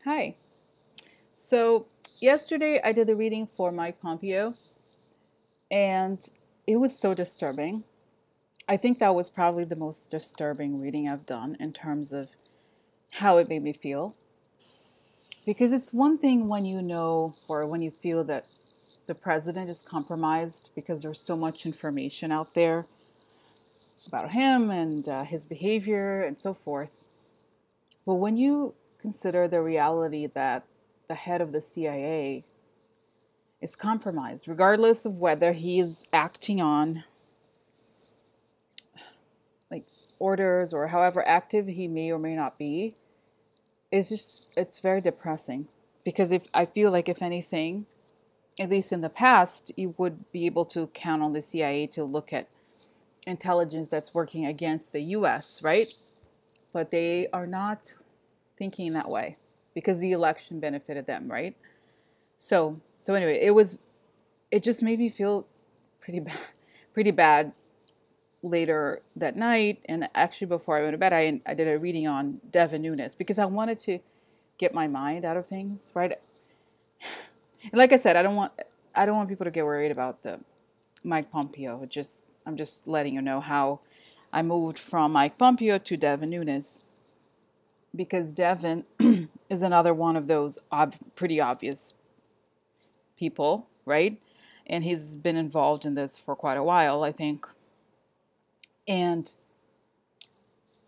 Hi. So, yesterday I did the reading for Mike Pompeo, and it was so disturbing. I think that was probably the most disturbing reading I've done in terms of how it made me feel. Because it's one thing when you know or when you feel that the president is compromised because there's so much information out there about him and his behavior and so forth. But when you consider the reality that the head of the CIA is compromised, regardless of whether he is acting on like orders or however active he may or may not be, it's very depressing. Because if I feel like if anything, at least in the past, you would be able to count on the CIA to look at intelligence that's working against the US, right? But they are not thinking that way because the election benefited them, right? So anyway, it just made me feel pretty bad, pretty bad later that night. And actually, before I went to bed, I did a reading on Devin Nunes because I wanted to get my mind out of things, right? And like I said, I don't want people to get worried about the Mike Pompeo. I'm just letting you know how I moved from Mike Pompeo to Devin Nunes because Devin is another one of those pretty obvious people, right? And he's been involved in this for quite a while, I think. And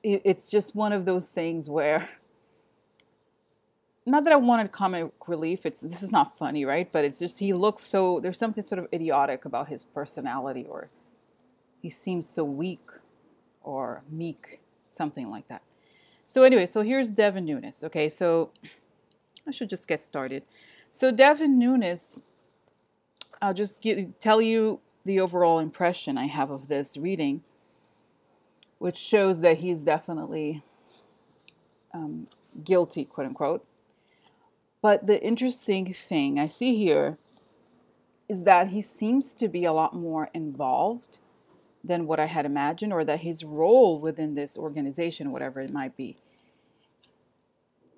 it's just one of those things where, not that I wanted comic relief, this is not funny, right? But it's just he looks so, there's something sort of idiotic about his personality, or he seems so weak or meek, something like that. So anyway, so here's Devin Nunes. Okay, so I should just get started. So Devin Nunes, I'll just tell you the overall impression I have of this reading, which shows that he's definitely guilty, quote unquote. But the interesting thing I see here is that he seems to be a lot more involved than what I had imagined, or that his role within this organization, whatever it might be,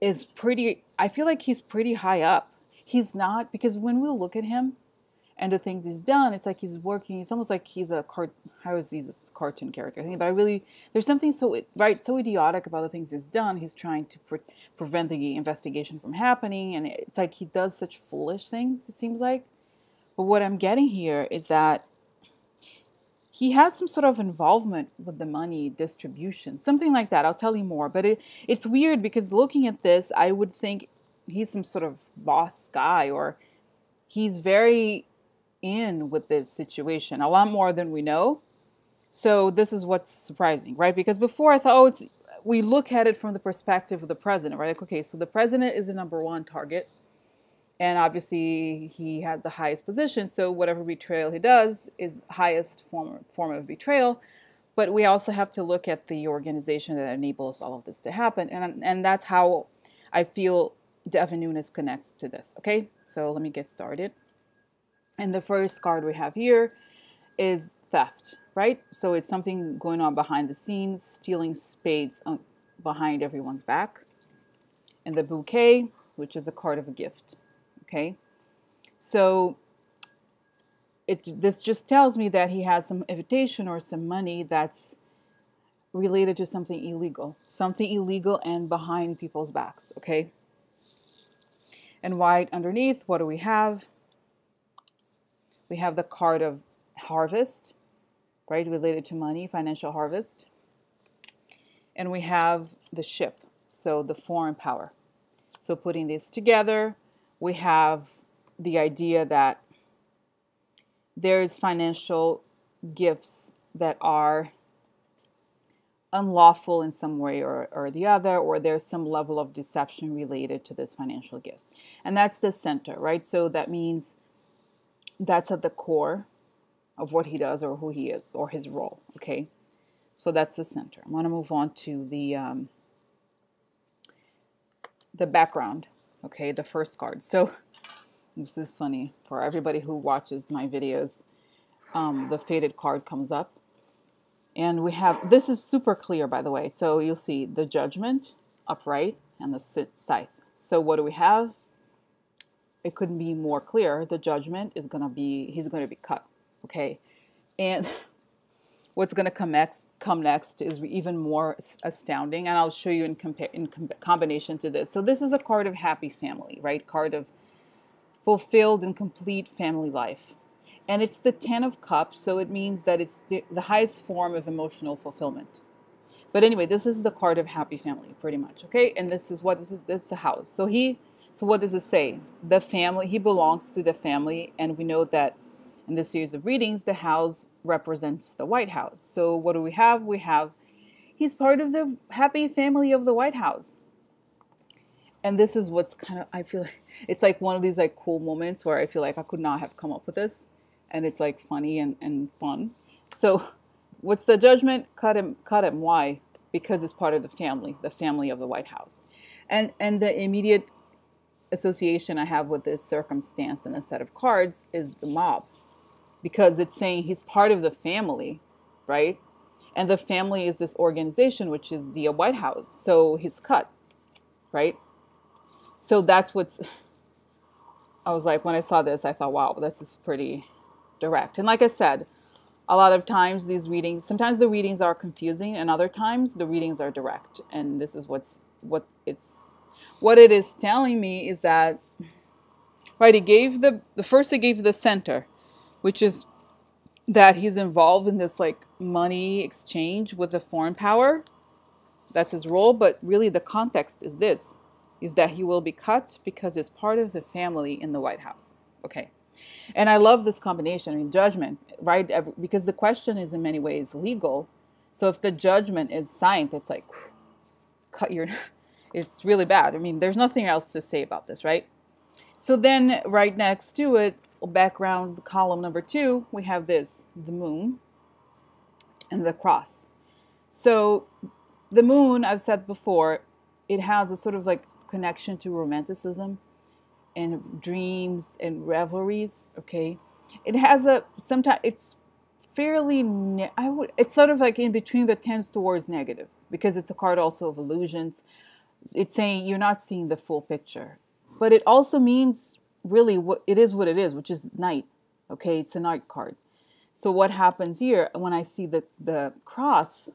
is pretty, I feel like he's pretty high up. He's not, because when we look at him and the things he's done, it's like he's working, it's almost like he's how is he this cartoon character? But there's something so idiotic about the things he's done. He's trying to prevent the investigation from happening, and it's like he does such foolish things, it seems like. But what I'm getting here is that he has some sort of involvement with the money distribution, something like that. I'll tell you more. But it's weird because looking at this, I would think he's some sort of boss guy, or he's very in with this situation, a lot more than we know. So this is what's surprising, right? Because before I thought, we look at it from the perspective of the president, right? Like, okay, so the president is the number one target. And obviously, he has the highest position, so whatever betrayal he does is highest form of betrayal. But we also have to look at the organization that enables all of this to happen. And that's how I feel Devin Nunes connects to this. Okay, so let me get started. And the first card we have here is theft, right? So it's something going on behind the scenes, stealing spades behind everyone's back. And the bouquet, which is a card of a gift. Okay, so this just tells me that he has some invitation or some money that's related to something illegal and behind people's backs. Okay, and white underneath, what do we have? We have the card of harvest, right, related to money, financial harvest. And we have the ship, so the foreign power. So putting this together, we have the idea that there's financial gifts that are unlawful in some way or the other, or there's some level of deception related to this financial gifts. And that's the center, right? So that means that's at the core of what he does or who he is or his role, okay? So that's the center. I'm going to move on to the background. Okay, the first card. So this is funny for everybody who watches my videos. The faded card comes up. And we have, this is super clear, by the way. So you'll see the judgment upright and the scythe. So what do we have? It couldn't be more clear. The judgment is going to be, he's going to be cut. Okay. And what's going to come next is even more astounding. And I'll show you in combination to this. So this is a card of happy family, right? Card of fulfilled and complete family life. And it's the 10 of Cups. So it means that it's the highest form of emotional fulfillment. But anyway, this is the card of happy family, pretty much. Okay. And this is what this is. That's the house. So what does it say? The family, he belongs to the family. And we know that in this series of readings, the house represents the White House. So what do we have? We have, he's part of the happy family of the White House. And this is what's kind of, I feel like, it's like one of these like cool moments where I feel like I could not have come up with this. And it's like funny and fun. So what's the judgment? Cut him. Why? Because it's part of the family of the White House. And the immediate association I have with this circumstance and a set of cards is the mob, because it's saying he's part of the family, right? And the family is this organization, which is the White House. So he's cut, right? So that's what's, I was like, when I saw this, I thought, wow, this is pretty direct. And like I said, a lot of times these readings, sometimes the readings are confusing, and other times the readings are direct. And this is what it is telling me is that, right, it gave it gave the center, which is that he's involved in this like money exchange with a foreign power. That's his role. But really the context is this, is that he will be cut because it's part of the family in the White House. Okay. And I love this combination. I mean, judgment, right? Because the question is in many ways legal. So if the judgment is signed, it's like, cut your, it's really bad. I mean, there's nothing else to say about this, right? So then right next to it, background column number 2, we have this, the moon and the cross. So the moon, I've said before, it has a sort of like connection to romanticism and dreams and revelries. Okay. It has sometimes it's fairly, it's sort of like in between, but tends towards negative because it's a card also of illusions. It's saying you're not seeing the full picture, but it also means really what it is, which is night. Okay. It's a night card. So what happens here when I see the cross,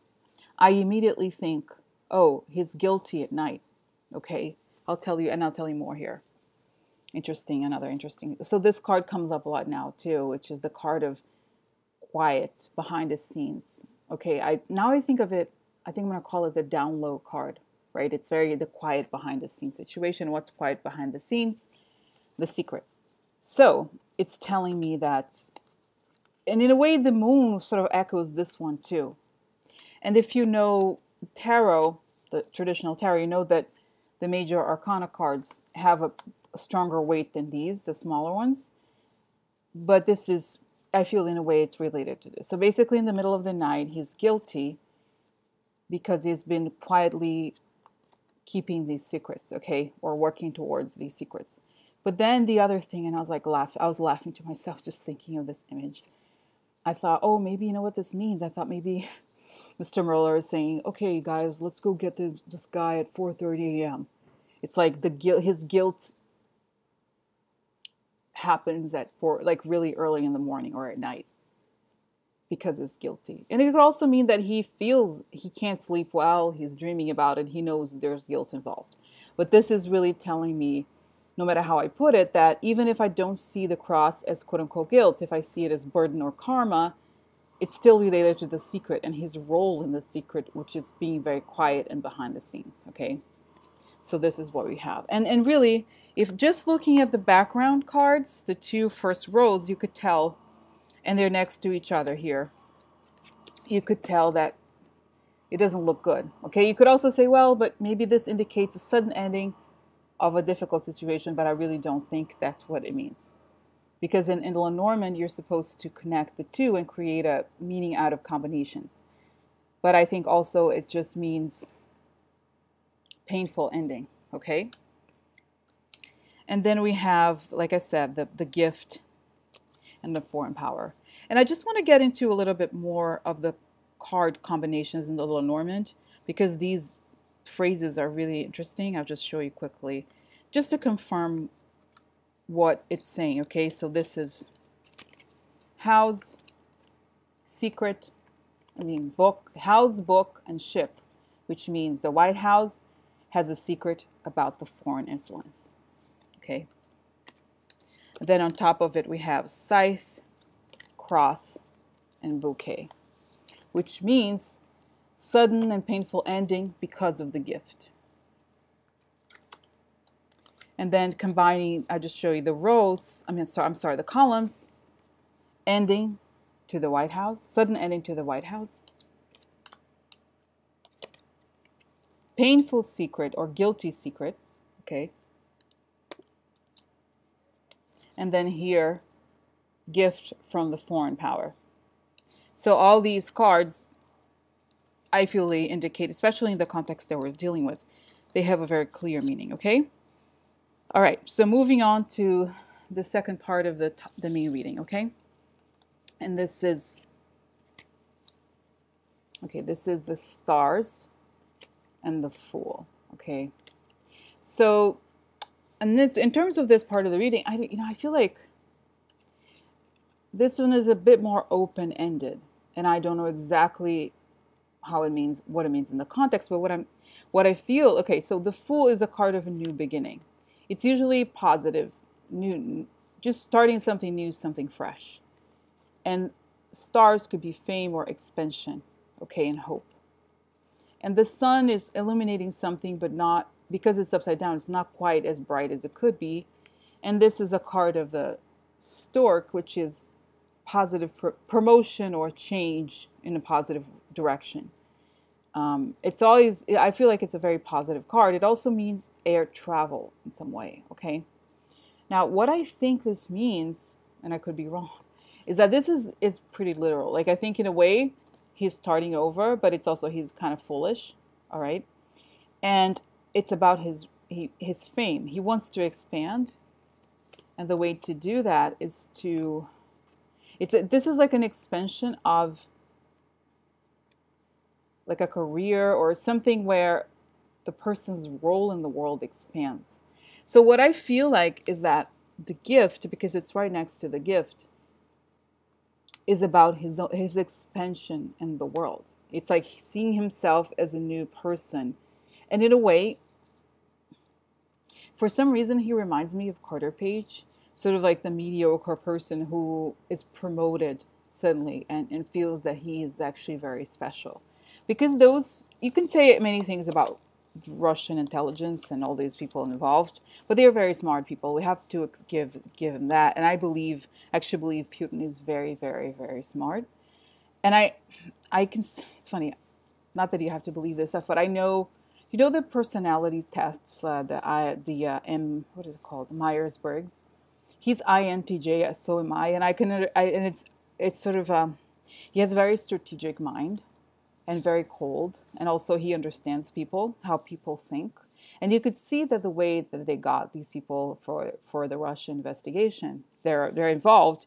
I immediately think, oh, he's guilty at night. Okay. I'll tell you more here. Another interesting. So this card comes up a lot now too, which is the card of quiet behind the scenes. Okay. I think of it, I think I'm going to call it the down low card, right? It's very the quiet behind the scenes situation. What's quiet behind the scenes? The secret. So it's telling me that, and in a way, the moon sort of echoes this one too. And if you know tarot, the traditional tarot, you know that the major arcana cards have a stronger weight than these, the smaller ones. But this is, I feel in a way it's related to this. So basically in the middle of the night, he's guilty because he's been quietly keeping these secrets, okay, or working towards these secrets. But then the other thing, and I was laughing to myself just thinking of this image. I thought, oh, maybe you know what this means. I thought maybe Mr. Mueller is saying, okay, guys, let's go get this guy at 4:30 a.m. It's like his guilt happens at like really early in the morning or at night because he's guilty. And it could also mean that he feels he can't sleep well. He's dreaming about it. He knows there's guilt involved. But this is really telling me, no matter how I put it, that even if I don't see the cross as quote unquote guilt, if I see it as burden or karma, it's still related to the secret and his role in the secret, which is being very quiet and behind the scenes. Okay. So this is what we have. And really, if just looking at the background cards, the 2 first rows, you could tell, and they're next to each other here, you could tell that it doesn't look good. Okay. You could also say, well, but maybe this indicates a sudden ending of a difficult situation, but I really don't think that's what it means. Because in Lenormand, you're supposed to connect the 2 and create a meaning out of combinations. But I think also it just means painful ending, okay? And then we have, like I said, the gift and the foreign power. And I just want to get into a little bit more of the card combinations in the Lenormand because these phrases are really interesting. I'll just show you quickly. just to confirm what it's saying, okay? So this is house, secret, book, house, book, and ship, which means the White House has a secret about the foreign influence, okay? And then on top of it, we have scythe, cross, and bouquet, which means sudden and painful ending because of the gift. And then combining, I just show you the rows, the columns, ending to the White House, sudden ending to the White House, painful secret or guilty secret, okay? And then here, gift from the foreign power. So all these cards, I feel they indicate, especially in the context that we're dealing with, they have a very clear meaning, okay? All right, so moving on to the second part of the main reading, okay? And this is the stars and the Fool, okay? So, and this, in terms of this part of the reading, I feel like this one is a bit more open-ended, and I don't know exactly what it means in the context, but what I feel, okay, so the Fool is a card of a new beginning. It's usually positive, new, just starting something new, something fresh. And stars could be fame or expansion, okay, and hope. And the sun is illuminating something, but not, because it's upside down, it's not quite as bright as it could be. And this is a card of the stork, which is positive promotion or change in a positive direction. It's always, I feel like it's a very positive card. It also means air travel in some way, okay? Now, what I think this means, and I could be wrong, is that this is pretty literal. Like, I think in a way, he's starting over, but it's also, he's kind of foolish, all right? And it's about his fame. He wants to expand, and the way to do that is to, this is like an expansion of like a career or something where the person's role in the world expands. So what I feel like is that the gift, because it's right next to the gift, is about his expansion in the world. It's like seeing himself as a new person. And in a way, for some reason, he reminds me of Carter Page, sort of like the mediocre person who is promoted suddenly and feels that he is actually very special. Because those, you can say many things about Russian intelligence and all these people involved, but they are very smart people. We have to give them that. And I actually believe Putin is very, very, very smart. And I can, it's funny, not that you have to believe this stuff, but I know, you know, the personality tests, what is it called? Myers-Briggs. He's INTJ, so am I, and and it's sort of, he has a very strategic mind. And very cold, and also he understands people, how people think, and you could see that the way that they got these people for the Russian investigation, they're involved.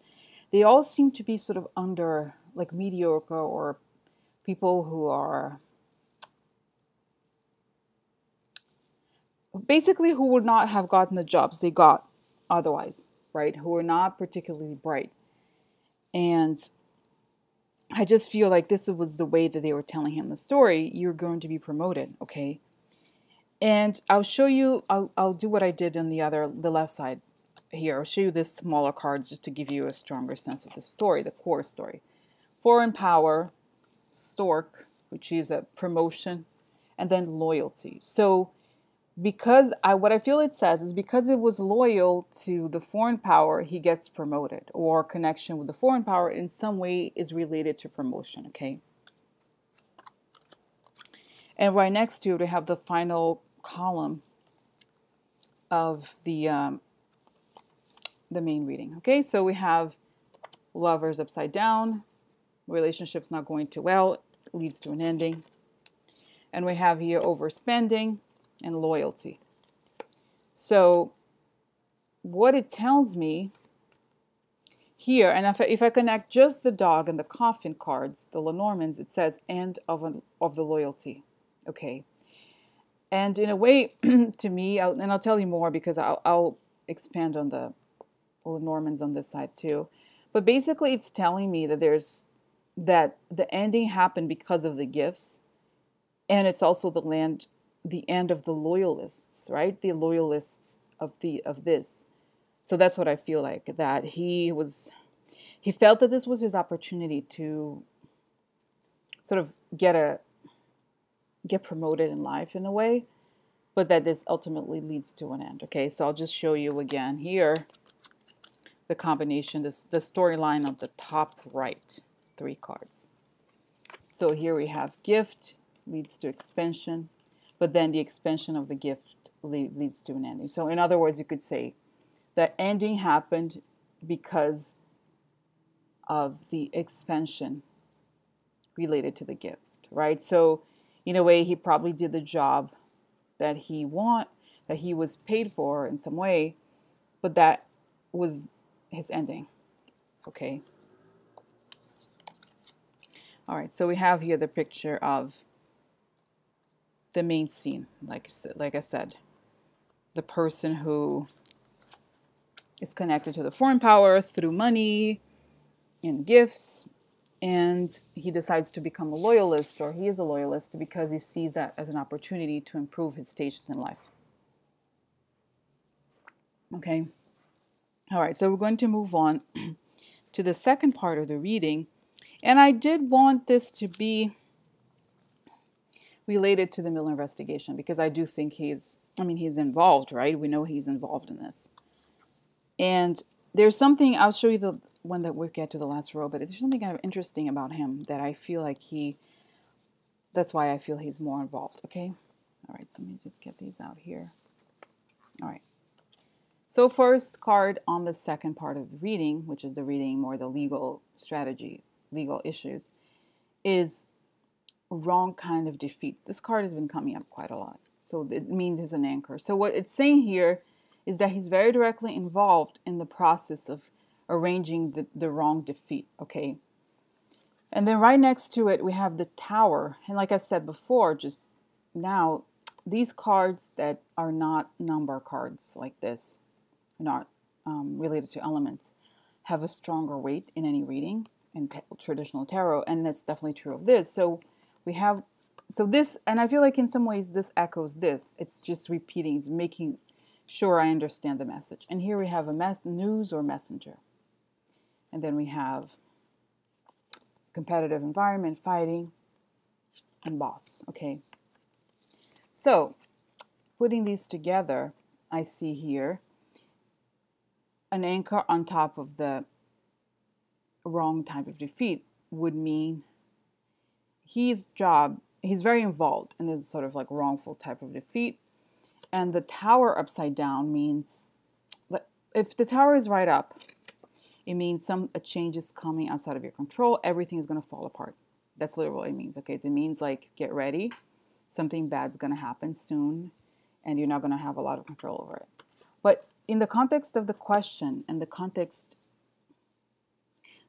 They all seem to be sort of under like mediocre or people who are basically who would not have gotten the jobs they got otherwise, right? Who are not particularly bright, and I just feel like this was the way that they were telling him the story. You're going to be promoted, okay? And I'll show you, I'll do what I did on the left side here. I'll show you this smaller cards just to give you a stronger sense of the story, the core story. Foreign power, stork, which is a promotion, and then loyalty. So because what I feel it says is because it was loyal to the foreign power, he gets promoted, or connection with the foreign power in some way is related to promotion, okay? And right next to it, we have the final column of the main reading, okay? So we have lovers upside down, relationship's not going too well, leads to an ending. And we have here overspending and loyalty. So what it tells me here, and if I connect just the dog and the coffin cards, the Lenormands, it says end of the loyalty. Okay. And in a way, to me, and I'll tell you more because I'll expand on the Normans on this side too. But basically, it's telling me that that the ending happened because of the gifts, and it's also the end of the loyalists, right? The loyalists of this. So that's what I feel like, that he felt that this was his opportunity to sort of get promoted in life in a way, but that this ultimately leads to an end. Okay, so I'll just show you again here the combination, the storyline of the top right 3 cards. So here we have gift leads to expansion, but then the expansion of the gift leads to an ending. So in other words, you could say the ending happened because of the expansion related to the gift, right? So in a way, he probably did the job that he was paid for in some way, but that was his ending. Okay. All right, so we have here the picture of the main scene, like I said, the person who is connected to the foreign power through money and gifts, and he decides to become a loyalist, or he is a loyalist because he sees that as an opportunity to improve his station in life. Okay. All right, so we're going to move on to the second part of the reading. And I did want this to be related to the Mueller investigation because I do think he's involved, right? We know he's involved in this. And there's something, I'll show you the one that we'll get to the last row, but there's something kind of interesting about him that I feel like that's why I feel he's more involved, okay? All right, so let me just get these out here. All right. So first card on the second part of the reading, which is the reading more the legal strategies, legal issues, is wrong kind of defeat. This card has been coming up quite a lot. So it means he's an anchor. So what it's saying here is that he's very directly involved in the process of arranging the wrong defeat, okay? And then right next to it, we have the Tower. And like I said before, just now, these cards that are not number cards like this, not related to elements, have a stronger weight in any reading in traditional tarot, and that's definitely true of this. So we have, this, and I feel like in some ways this echoes this. It's just repeating, it's making sure I understand the message. And here we have a news or messenger. And then we have competitive environment, fighting, and boss, okay? So putting these together, I see here an anchor on top of the wrong type of defeat would mean he's very involved in this sort of like wrongful type of defeat. And the Tower upside down means that if the Tower is right up, it means a change is coming outside of your control. Everything is going to fall apart. That's literally what it means, okay? So it means like, get ready. Something bad's going to happen soon, and you're not going to have a lot of control over it. But in the context of the question and the context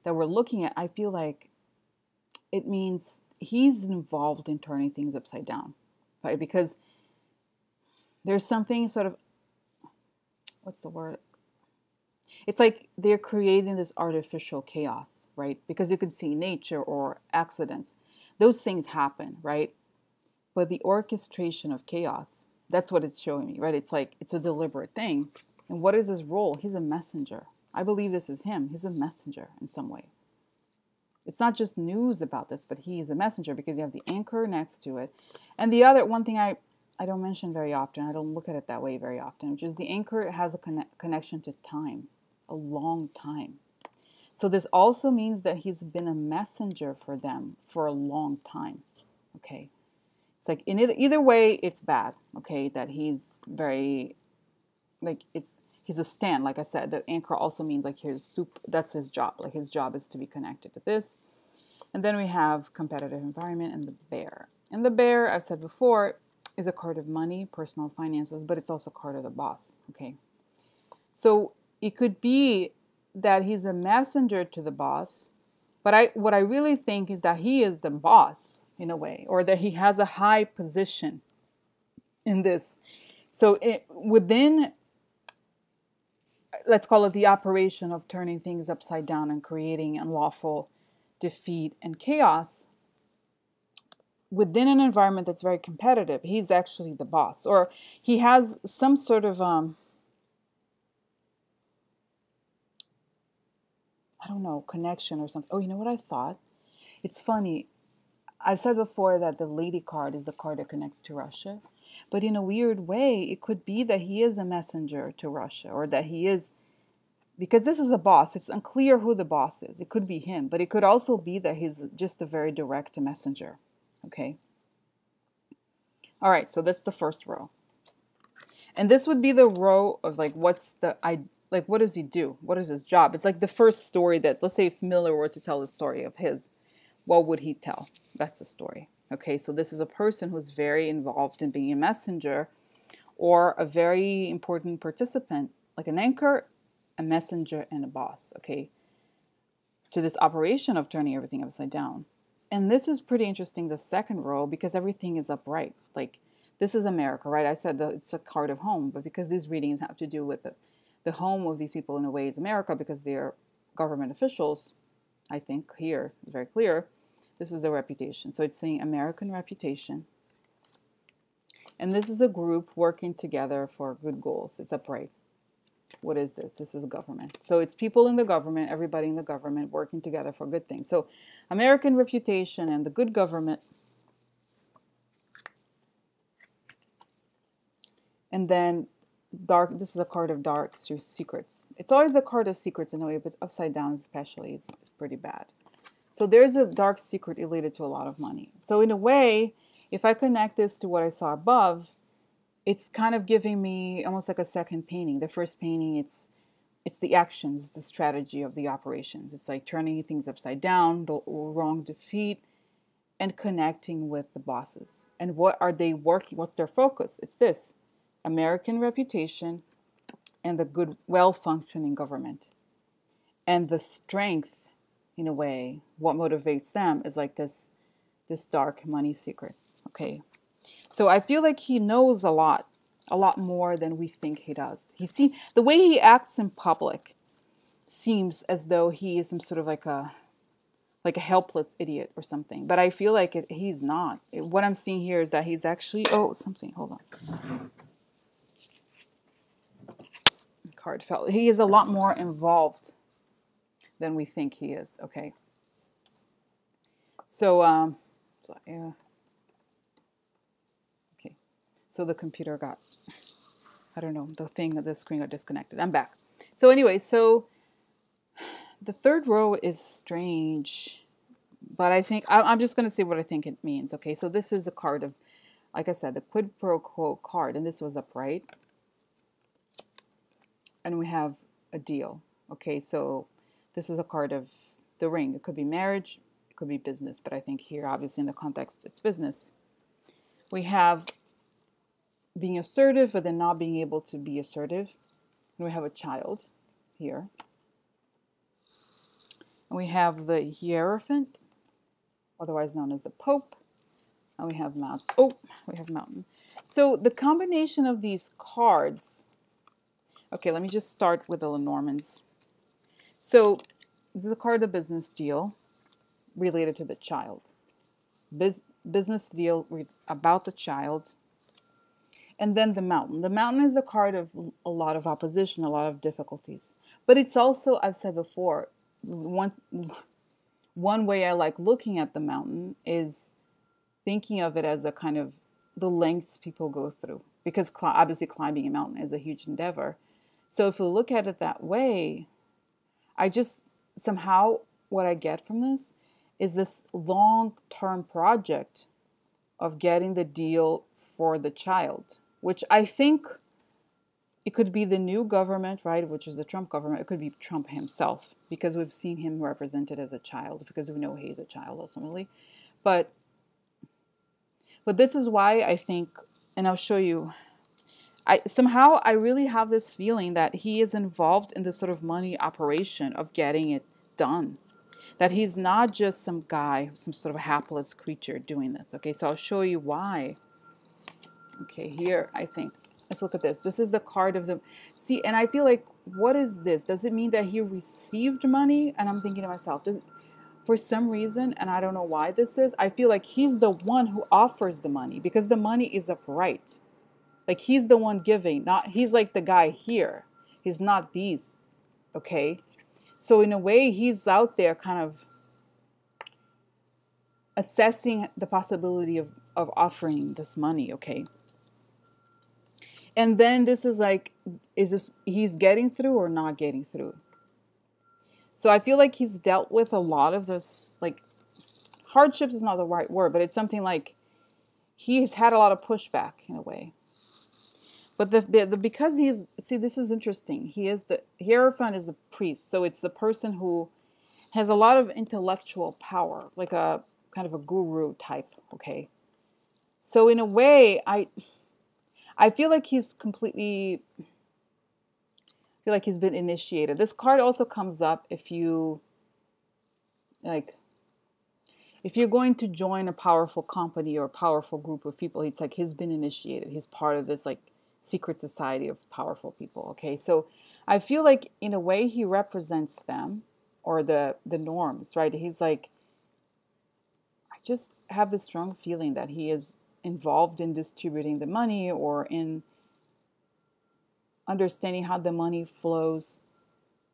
that we're looking at, I feel like it means he's involved in turning things upside down, right? Because there's something sort of, what's the word? It's like they're creating this artificial chaos, right? Because you could see nature or accidents. Those things happen, right? But the orchestration of chaos, that's what it's showing me, right? It's like, it's a deliberate thing. And what is his role? He's a messenger. I believe this is him. He's a messenger in some way. It's not just news about this, but he is a messenger because you have the anchor next to it. And the other one thing I don't mention very often, I don't look at it that way very often, which is the anchor has a connection to time, a long time. So this also means that he's been a messenger for them for a long time, okay? It's like, in either way, it's bad, okay, that he's very, like, he's a stand, like I said. The anchor also means like that's his job. Like his job is to be connected to this. And then we have competitive environment and the bear. And the bear, I've said before, is a card of money, personal finances, but it's also a card of the boss, okay? So it could be that he's a messenger to the boss, but what I really think is that he is the boss in a way, or that he has a high position in this. So within, let's call it the operation of turning things upside down and creating unlawful defeat and chaos, within an environment that's very competitive, he's actually the boss, or he has some sort of I don't know, connection or something. Oh, you know what I thought? It's funny. I've said before that the lady card is the card that connects to Russia. But in a weird way, it could be that he is a messenger to Russia, or that he is, because this is a boss. It's unclear who the boss is. It could be him, but it could also be that he's just a very direct messenger. Okay. All right. So that's the first row. And this would be the row of like, what does he do? What is his job? It's like the first story that, let's say if Mueller were to tell the story of his, what would he tell? That's the story. Okay, so this is a person who's very involved in being a messenger or a very important participant, like an anchor, a messenger, and a boss, okay, to this operation of turning everything upside down. And this is pretty interesting, the second row, because everything is upright. Like, this is America, right? I said it's a card of home, but because these readings have to do with the home of these people in a way is America, because they're government officials, I think here is very clear. This is their reputation. So it's saying American reputation. And this is a group working together for good goals. It's upright. What is this? This is government. So it's people in the government, everybody in the government working together for good things. So American reputation and the good government. And then dark, this is a card of dark secrets. It's always a card of secrets in a way, but upside down especially is pretty bad. So there's a dark secret related to a lot of money. So in a way, if I connect this to what I saw above, it's kind of giving me almost like a second painting. The first painting, it's the actions, the strategy of the operations. It's like turning things upside down, the wrong defeat, and connecting with the bosses. And what are they working? What's their focus? It's this: American reputation and the good, well-functioning government. And the strength, in a way, what motivates them is like this dark money secret. Okay. So I feel like he knows a lot more than we think he does. The way he acts in public seems as though he is some sort of like a helpless idiot or something. But I feel like he's not. What I'm seeing here is that he's actually, hold on. Card fell. He is a lot more involved than we think he is. Okay. So, yeah. Okay. So the computer got, I don't know, the screen got disconnected. I'm back. So anyway, so the third row is strange, but I think, I'm just going to say what I think it means. Okay. So this is a card of, like I said, the quid pro quo card, and this was upright. And we have a deal. Okay. So this is a card of the ring. It could be marriage, it could be business, but I think here, obviously in the context, it's business. We have being assertive, but then not being able to be assertive. And we have a child here. And we have the Hierophant, otherwise known as the Pope. And we have Mountain. So the combination of these cards, okay, let me just start with the Lenormands. So this is a card of business deal related to the child. Business deal about the child. And then the Mountain. The Mountain is a card of a lot of opposition, a lot of difficulties. But it's also, I've said before, one way I like looking at the Mountain is thinking of it as a kind of the lengths people go through. Because obviously climbing a mountain is a huge endeavor. So if we look at it that way, somehow what I get from this is this long-term project of getting the deal for the child, which I think it could be the new government, right, which is the Trump government. It could be Trump himself, because we've seen him represented as a child, because we know he's a child ultimately. But this is why I think, and I'll show you, I really have this feeling that he is involved in this sort of money operation of getting it done. That he's not just some guy, some sort of hapless creature doing this. Okay, so I'll show you why. Okay, here, I think. Let's look at this. This is the card of the... See, and I feel like, what is this? Does it mean that he received money? And I'm thinking to myself, for some reason, and I don't know why this is, I feel like he's the one who offers the money because the money is upright. Like he's the one giving, not he's like the guy here. He's not these, okay? So in a way, he's out there kind of assessing the possibility of offering this money, okay? And then this is like, is this he's getting through or not getting through? So I feel like he's dealt with a lot of this, like, hardships is not the right word, but it's something like he's had a lot of pushback in a way. But because he's, see, this is interesting. The Hierophant is the priest. So it's the person who has a lot of intellectual power, like a kind of a guru type. Okay. So in a way, I feel like he's completely, I feel like he's been initiated. This card also comes up if you, like, if you're going to join a powerful company or a powerful group of people, it's like he's been initiated. He's part of this, like, secret society of powerful people. Okay, so I feel like in a way he represents them or the norms, right? He's like, I just have this strong feeling that he is involved in distributing the money or in understanding how the money flows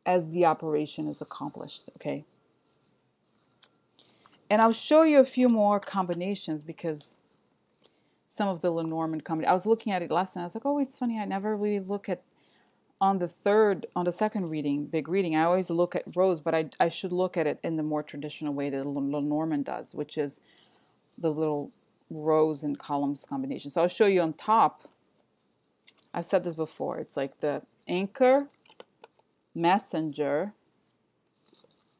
as the operation is accomplished. Okay, and I'll show you a few more combinations because some of the Lenormand combinations, I was looking at it last night. I was like, oh, it's funny. I never really look at on the second reading, big reading. I always look at rows, but I should look at it in the more traditional way that Lenormand does, which is the little rows and columns combination. So I'll show you on top. I've said this before. It's like the anchor, messenger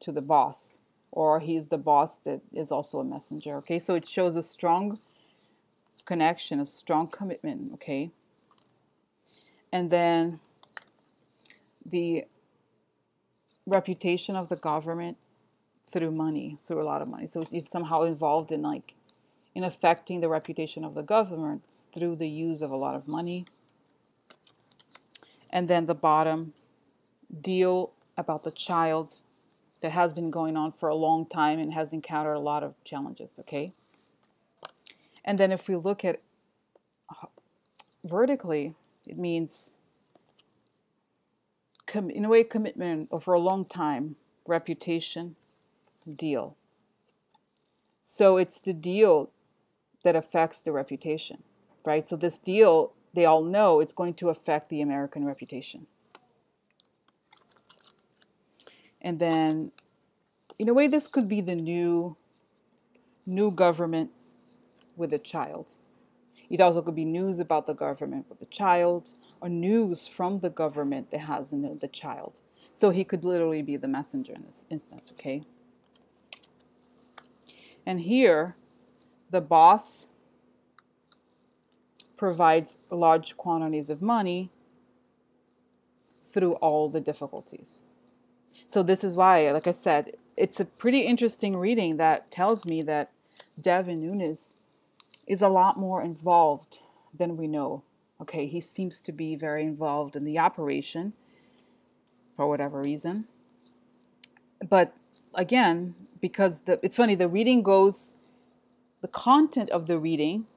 to the boss, or he's the boss that is also a messenger. Okay, so it shows a strong connection, a strong commitment, okay? And then the reputation of the government through money, through a lot of money. So he's somehow involved in, like, in affecting the reputation of the government through the use of a lot of money. And then the bottom, deal about the child that has been going on for a long time and has encountered a lot of challenges, okay? And then if we look at vertically, it means, in a way, commitment or for a long time, reputation, deal. So it's the deal that affects the reputation, right? So this deal, they all know it's going to affect the American reputation. And then, in a way, this could be the new government with a child. It also could be news about the government with the child, or news from the government that has the child. So he could literally be the messenger in this instance, okay? And here, the boss provides large quantities of money through all the difficulties. So this is why, like I said, it's a pretty interesting reading that tells me that Devin Nunes is a lot more involved than we know. Okay, he seems to be very involved in the operation for whatever reason. But again, because it's funny, the reading goes, the content of the reading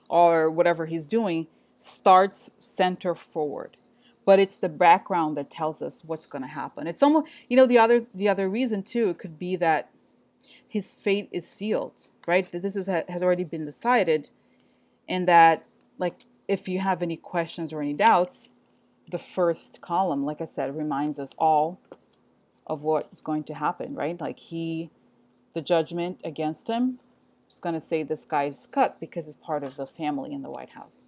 or whatever he's doing starts center forward. But it's the background that tells us what's going to happen. It's almost, the other reason too, it could be that his fate is sealed, right? That this has already been decided, and that, like, if you have any questions or any doubts, the first column, like I said, reminds us all of what's going to happen, right? Like the judgment against him is going to say this guy's cut because it's part of the family in the White House,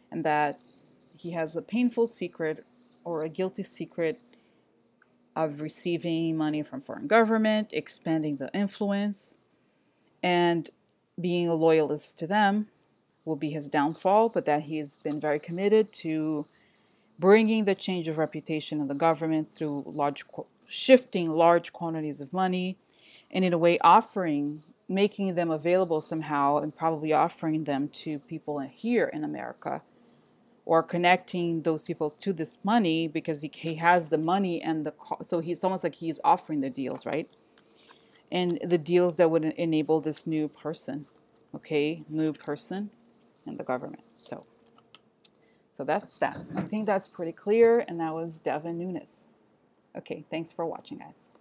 and that he has a painful secret or a guilty secret of receiving money from foreign government, expanding the influence, and being a loyalist to them will be his downfall, but that he's been very committed to bringing the change of reputation in the government through shifting large quantities of money, and in a way offering making them available somehow and probably offering them to people here in America, or connecting those people to this money because he has the money and so he's almost like he's offering the deals, right? And the deals that would enable this new person, okay, new person in the government. So that's that. I think that's pretty clear, and that was Devin Nunes. Okay, thanks for watching, guys.